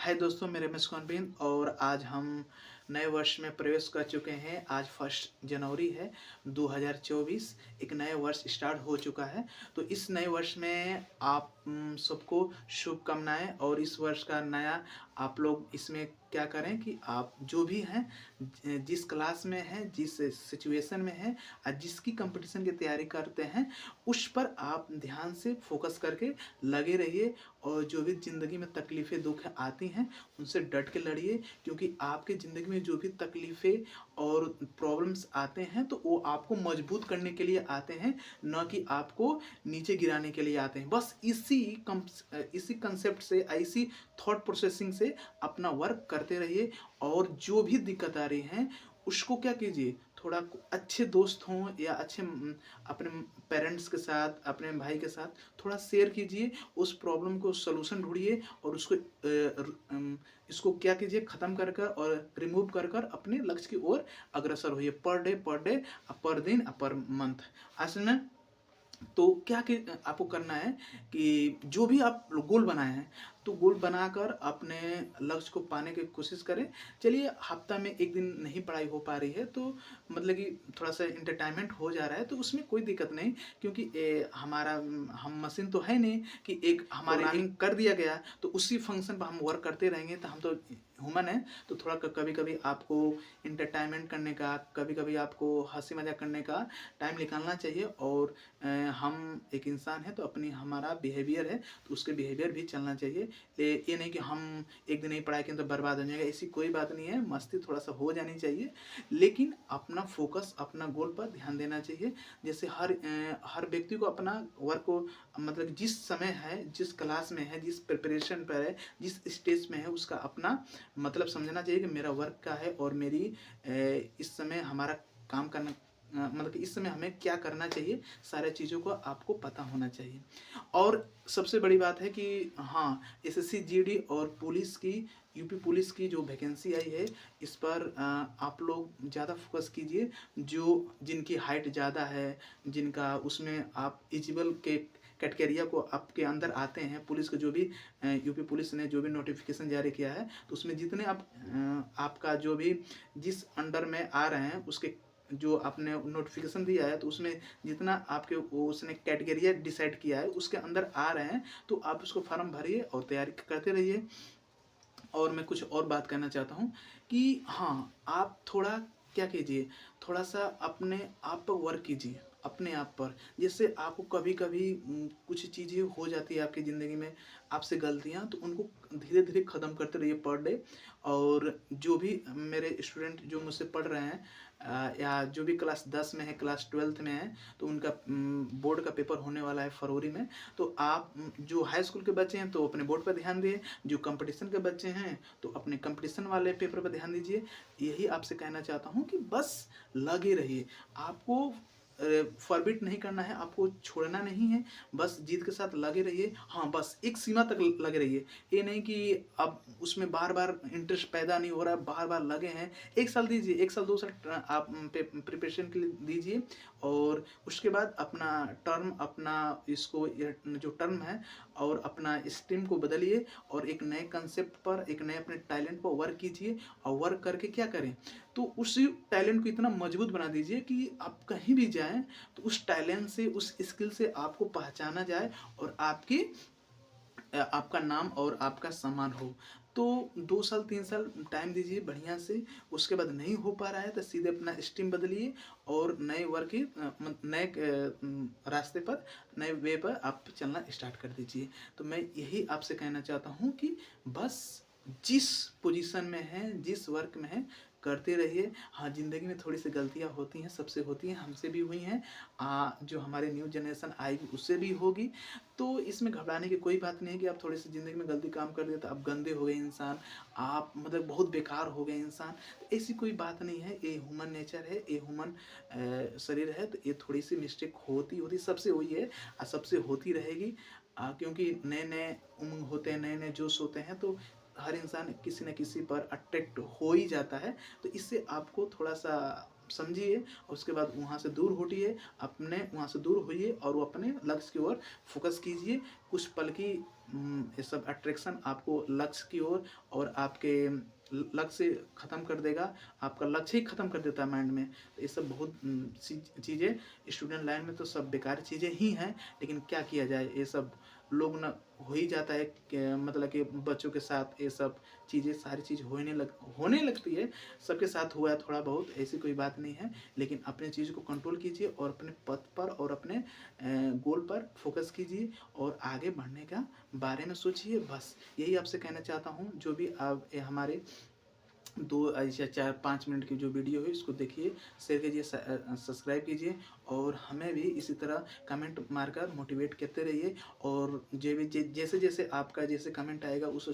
हाय दोस्तों, मेरे रमेश कौनबिन और आज हम नए वर्ष में प्रवेश कर चुके हैं। आज 1 जनवरी है 2024। एक नए वर्ष स्टार्ट हो चुका है। तो इस नए वर्ष में आप सबको शुभकामनाएं। और इस वर्ष का नया आप लोग इसमें क्या करें कि आप जो भी हैं, जिस क्लास में हैं, जिस सिचुएशन में हैं और जिसकी कंपटीशन की तैयारी करते हैं, उस पर आप ध्यान से फोकस करके लगे रहिए। और जो भी ज़िंदगी में तकलीफ़ें दुख आती हैं, उनसे डट के लड़िए, क्योंकि आपकी ज़िंदगी में जो भी तकलीफ़ें और प्रॉब्लम्स आते हैं तो वो आपको मजबूत करने के लिए आते हैं, न कि आपको नीचे गिराने के लिए आते हैं। बस इसी कंसेप्ट से, इसी थॉट प्रोसेसिंग से अपना वर्क करते रहिए। और जो भी दिक्कत आ रही है उसको क्या कीजिए, थोड़ा अच्छे दोस्त हों या अच्छे अपने पेरेंट्स के साथ, अपने भाई के साथ थोड़ा शेयर कीजिए। उस प्रॉब्लम को सॉल्यूशन ढूँढिए और इसको क्या कीजिए, ख़त्म कर कर और रिमूव कर कर अपने लक्ष्य की ओर अग्रसर होइए। पर डे पर दिन पर मंथ। असल में तो क्या कि आपको करना है कि जो भी आप गोल बनाए हैं, तो गोल बनाकर अपने लक्ष्य को पाने की कोशिश करें। चलिए, हफ्ता में एक दिन नहीं पढ़ाई हो पा रही है तो मतलब कि थोड़ा सा इंटरटेनमेंट हो जा रहा है, तो उसमें कोई दिक्कत नहीं। क्योंकि हम मशीन तो है नहीं कि एक हमारे प्रोग्रामिंग कर दिया गया तो उसी फंक्शन पर हम वर्क करते रहेंगे। तो हम तो ह्यूमन है, तो थोड़ा कभी कभी आपको इंटरटेनमेंट करने का, कभी कभी आपको हंसी मजाक करने का टाइम निकालना चाहिए। और हम एक इंसान है तो अपनी हमारा बिहेवियर है तो उसके बिहेवियर भी चलना चाहिए। ये नहीं कि हम एक दिन नहीं पढ़ाई किए तो बर्बाद हो जाएगा, ऐसी कोई बात नहीं है। मस्ती थोड़ा सा हो जानी चाहिए, लेकिन अपना फोकस अपना गोल पर ध्यान देना चाहिए। जैसे हर व्यक्ति को अपना वर्क को, मतलब जिस समय है, जिस क्लास में है, जिस प्रिपरेशन पर है, जिस स्टेज में है, उसका अपना मतलब समझना चाहिए कि मेरा वर्क का है और मेरी इस समय हमारा काम करना, मतलब कि इस समय हमें क्या करना चाहिए, सारे चीज़ों को आपको पता होना चाहिए। और सबसे बड़ी बात है कि हाँ, एसएससी जीडी और पुलिस की, यूपी पुलिस की जो वैकेंसी आई है, इस पर आप लोग ज़्यादा फोकस कीजिए। जिनकी हाइट ज़्यादा है, जिनका उसमें आप एलिजिबल के कैटेगरिया को आपके अंदर आते हैं, पुलिस के जो भी यूपी पुलिस ने जो भी नोटिफिकेशन जारी किया है, तो उसमें जितने आपका जो भी जिस अंडर में आ रहे हैं, उसके जो आपने नोटिफिकेशन दिया है, तो उसमें जितना आपके वो उसने कैटेगरिया डिसाइड किया है उसके अंदर आ रहे हैं, तो आप उसको फॉर्म भरिए और तैयारी करते रहिए। और मैं कुछ और बात करना चाहता हूँ कि हाँ, आप थोड़ा क्या कीजिए, थोड़ा सा अपने आप पर वर्क कीजिए, अपने आप पर। जैसे आपको कभी कभी कुछ चीज़ें हो जाती है आपकी ज़िंदगी में, आपसे गलतियाँ, तो उनको धीरे धीरे ख़त्म करते रहिए पर डे। और जो भी मेरे स्टूडेंट जो मुझसे पढ़ रहे हैं, या जो भी क्लास 10 में है, क्लास 12th में है, तो उनका बोर्ड का पेपर होने वाला है फरवरी में। तो आप जो हाई स्कूल के बच्चे हैं तो अपने बोर्ड पर ध्यान दिए, जो कंपटीशन के बच्चे हैं तो अपने कंपटीशन वाले पेपर पर ध्यान दीजिए। यही आपसे कहना चाहता हूँ कि बस लगे रहिए। आपको फॉरबिट नहीं करना है, आपको छोड़ना नहीं है, बस जीत के साथ लगे रहिए। हाँ, बस एक सीमा तक लगे रहिए। ये नहीं कि अब उसमें बार बार इंटरेस्ट पैदा नहीं हो रहा है, बार बार लगे हैं। 1 साल दीजिए, 1 साल 2 साल आप प्रिपरेशन के लिए दीजिए। और उसके बाद अपना टर्म, अपना इसको जो टर्म है, और अपना स्ट्रीम को बदलिए और एक नए कंसेप्ट पर, एक नए अपने टैलेंट पर वर्क कीजिए। और वर्क करके क्या करें, तो उसी टैलेंट को इतना मजबूत बना दीजिए कि आप कहीं भी जाएं तो उस टैलेंट से, उस स्किल से आपको पहचाना जाए और आपका नाम और आपका सम्मान हो। तो 2 साल 3 साल टाइम दीजिए बढ़िया से। उसके बाद नहीं हो पा रहा है तो सीधे अपना स्ट्रीम बदलिए और नए वर्क के नए रास्ते पर, नए वे पर आप चलना स्टार्ट कर दीजिए। तो मैं यही आपसे कहना चाहता हूँ कि बस जिस पोजीशन में है, जिस वर्क में है, करते रहिए। हाँ, ज़िंदगी में थोड़ी सी गलतियाँ होती हैं, सबसे होती हैं, हमसे भी हुई हैं, जो हमारे न्यू जनरेशन आएगी उससे भी होगी। तो इसमें घबराने की कोई बात नहीं है कि आप थोड़ी सी ज़िंदगी में गलती काम कर दिए तो आप गंदे हो गए इंसान, आप मतलब बहुत बेकार हो गए इंसान। तो ऐसी कोई बात नहीं है, ये ह्यूमन नेचर है, ये ह्यूमन शरीर है। तो ये थोड़ी सी मिस्टेक होती होती सबसे हुई है और सबसे होती रहेगी। क्योंकि नए नए उमंग होते हैं, नए नए जोश होते हैं, तो हर इंसान किसी न किसी पर अट्रैक्ट हो ही जाता है। तो इससे आपको थोड़ा सा समझिए और उसके बाद वहाँ से दूर हटिए, अपने वहाँ से दूर होइए और वो अपने लक्ष्य की ओर फोकस कीजिए। कुछ पल की ये सब अट्रैक्शन आपको लक्ष्य की ओर और आपके लक्ष्य से ख़त्म कर देगा, आपका लक्ष्य ही ख़त्म कर देता है माइंड में। तो ये सब बहुत चीज़ें स्टूडेंट लाइन में तो सब बेकार चीज़ें ही हैं, लेकिन क्या किया जाए, ये सब लोग ना हो ही जाता है कि मतलब कि बच्चों के साथ ये सब चीज़ें सारी चीज़ होने लगती है। सबके साथ हुआ है थोड़ा बहुत, ऐसी कोई बात नहीं है। लेकिन अपने चीज़ को कंट्रोल कीजिए और अपने पथ पर और अपने गोल पर फोकस कीजिए और आगे बढ़ने का बारे में सोचिए। बस यही आपसे कहना चाहता हूँ। जो भी आप हमारे 2 या 4-5 मिनट की जो वीडियो है इसको देखिए, शेयर कीजिए, सब्सक्राइब कीजिए और हमें भी इसी तरह कमेंट मारकर मोटिवेट करते रहिए। और जो भी जैसे-जैसे आपका जैसे कमेंट आएगा उस